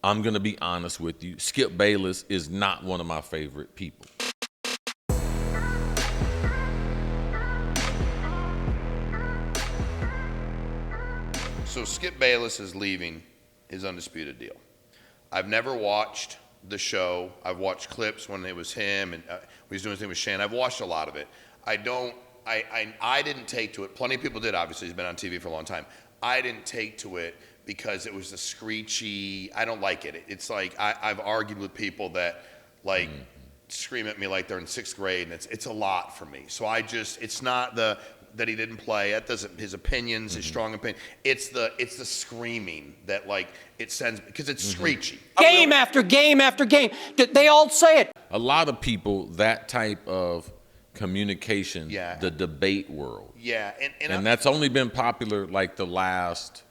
I'm going to be honest with you. Skip Bayless is not one of my favorite people. So Skip Bayless is leaving his Undisputed deal. I've never watched the show. I've watched clips when it was him and when he was doing his thing with Shannon. I've watched a lot of it. I didn't take to it. Plenty of people did, obviously. He's been on TV for a long time. I didn't take to it because it was the screechy. I don't like it. It's like I've argued with people that like scream at me like they're in 6th grade, and it's a lot for me. So it's not that he didn't play. That doesn't his opinions, his strong opinion. It's the screaming that like it sends because it's screechy. Game after game after game. They all say it. A lot of people, that type of communication, the debate world. Yeah, and that's only been popular like the last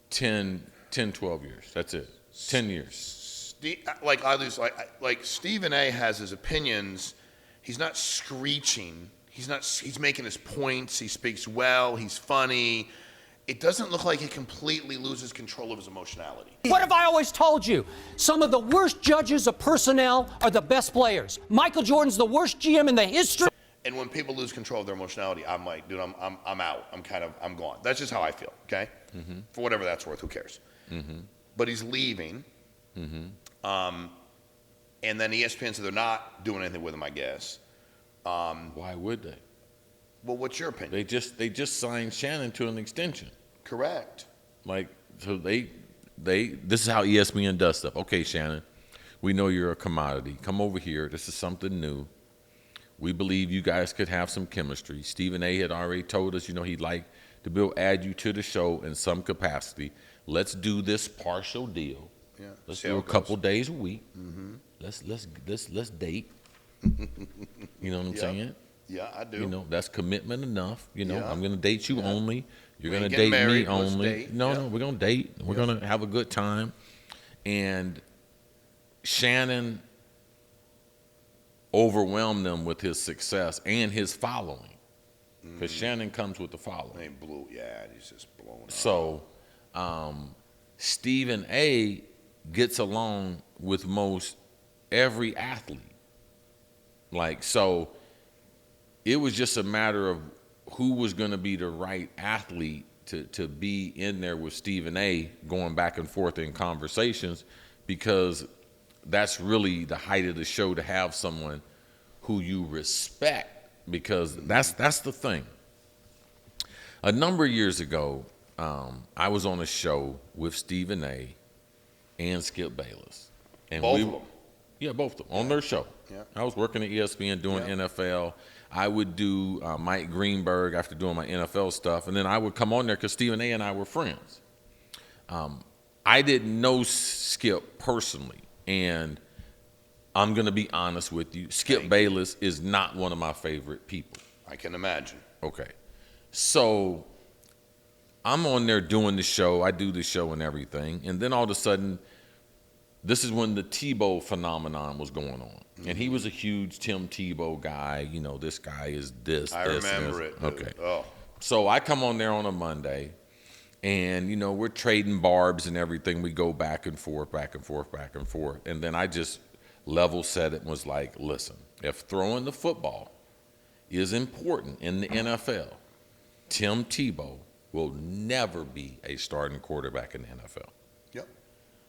10, 12 years. That's it. 10 years. Like Stephen A has his opinions. He's not screeching. He's making his points. He speaks well. He's funny. It doesn't look like he completely loses control of his emotionality. What have I always told you? Some of the worst judges of personnel are the best players. Michael Jordan's the worst GM in the history. And when people lose control of their emotionality, I'm like, dude, I'm out. I'm gone. That's just how I feel. Okay. For whatever that's worth, who cares? But he's leaving. And then ESPN said they're not doing anything with him, I guess. Why would they? Well, what's your opinion? They just signed Shannon to an extension. Correct. Like, so this is how ESPN does stuff. Okay, Shannon, we know you're a commodity. Come over here. This is something new. We believe you guys could have some chemistry. Stephen A had already told us, he'd like to add you to the show in some capacity. Let's do this partial deal. Yeah. Let's do a couple days a week. Let's date. You know what I'm saying? Yeah, I do. That's commitment enough. I'm going to date you only. You're going to get date married, me only. date. No, we're going to date. We're going to have a good time. And Shannon overwhelmed them with his success and his following. Because Shannon comes with the following. He's just blowing up. So Stephen A gets along with most every athlete. So it was just a matter of who was going to be the right athlete to be in there with Stephen A going back and forth in conversations, because that's really the height of the show, to have someone who you respect, because that's the thing. A number of years ago, I was on a show with Stephen A and Skip Bayless. And both of them? Yeah, both of them, on their show. Yeah. I was working at ESPN doing NFL. I would do Meaike Greenberg after doing my NFL stuff, and then I would come on there because Stephen A and I were friends. I didn't know Skip personally, and I'm going to be honest with you. Skip Bayless is not one of my favorite people. I can imagine. Okay. So I'm on there doing the show. I do the show and everything, and then all of a sudden, this is when the Tebow phenomenon was going on. And he was a huge Tim Tebow guy. This guy is this. I remember it. Dude. Okay. Oh. So I come on there on a Monday, and, we're trading barbs and everything. We go back and forth, back and forth, back and forth. And then I just level set it and was like, listen, if throwing the football is important in the NFL, Tim Tebow will never be a starting quarterback in the NFL. Yep.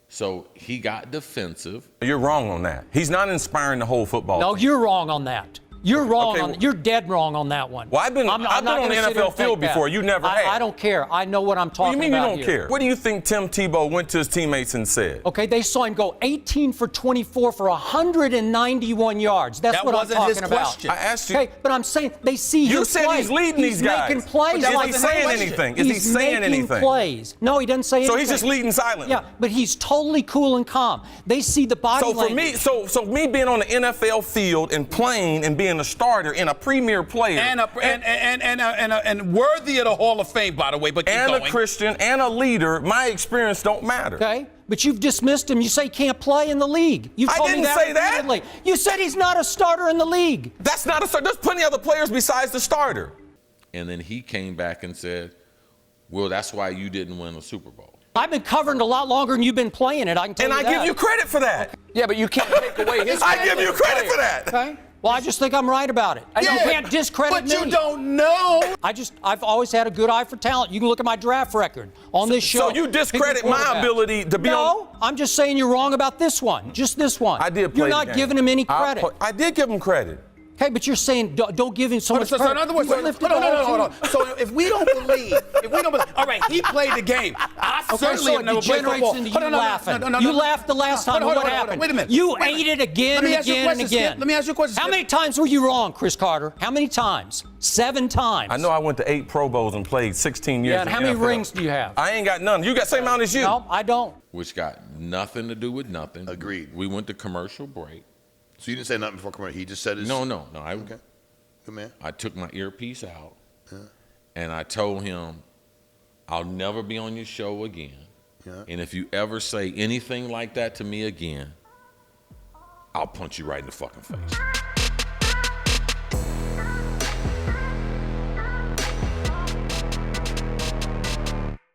So he got defensive. You're wrong on that. He's not inspiring the whole football team. No, you're wrong on that. You're wrong. You're dead wrong on that one. Well, I've been on the NFL field before. You never have. I don't care. I know what I'm talking about. What do you mean you don't care? What do you think Tim Tebow went to his teammates and said? Okay, they saw him go 18 for 24 for 191 yards. That's what I'm talking about. Question. I asked you. Okay, but I'm saying they see you him said play. He's leading these guys. He's making plays. Is he saying anything? Is he saying anything? He's making plays. No, he doesn't say anything. So he's just leading silently. Yeah, but he's totally cool and calm. They see the body language. So me being on the NFL field and playing and being a starter and a premier player and worthy of the Hall of Fame, by the way, but a Christian and a leader, my experience don't matter. Okay, but you've dismissed him. You say he can't play in the league. I didn't say that. You said he's not a starter in the league. That's not a starter. There's plenty of other players besides the starter. And then he came back and said, well, that's why you didn't win a Super Bowl. I've been covering it a lot longer than you've been playing it. I can tell And you I that. give you credit for that. Yeah, but you can't take away his I give you credit for that. Okay. Well, I just think I'm right about it. You can't discredit me. But you don't know. I've always had a good eye for talent. You can look at my draft record on this show. So you discredit my ability to be on. No, I'm just saying you're wrong about this one. Just this one. I did play You're the not game. giving him any credit. I did give him credit. Okay, but you're saying don't give him so much So credit. in other words, You hold lifted the whole on. team. So if we don't believe, all right, he played the game. I Okay, certainly so have it never played degenerates football. into you Hold on, no, laughing. no, no, You no. laughed the last time. Hold on, What hold on, happened? wait a minute. You Wait a ate minute. it again Let me and ask you a again and question, again. Skip. Let me ask you a question, How Skip. many times were you wrong, Chris Carter? How many times? 7 times. I know I went to 8 Pro Bowls and played 16 years Yeah, and in how the many NFL. rings do you have? I ain't got none. You got the same amount as you. No, I don't. Which got nothing to do with nothing. Agreed. We went to commercial break. So you didn't say nothing before commercial. He just said his. No. Okay. Good man. I took my earpiece out, and I told him, I'll never be on your show again. Yeah. And if you ever say anything like that to me again, I'll punch you right in the fucking face.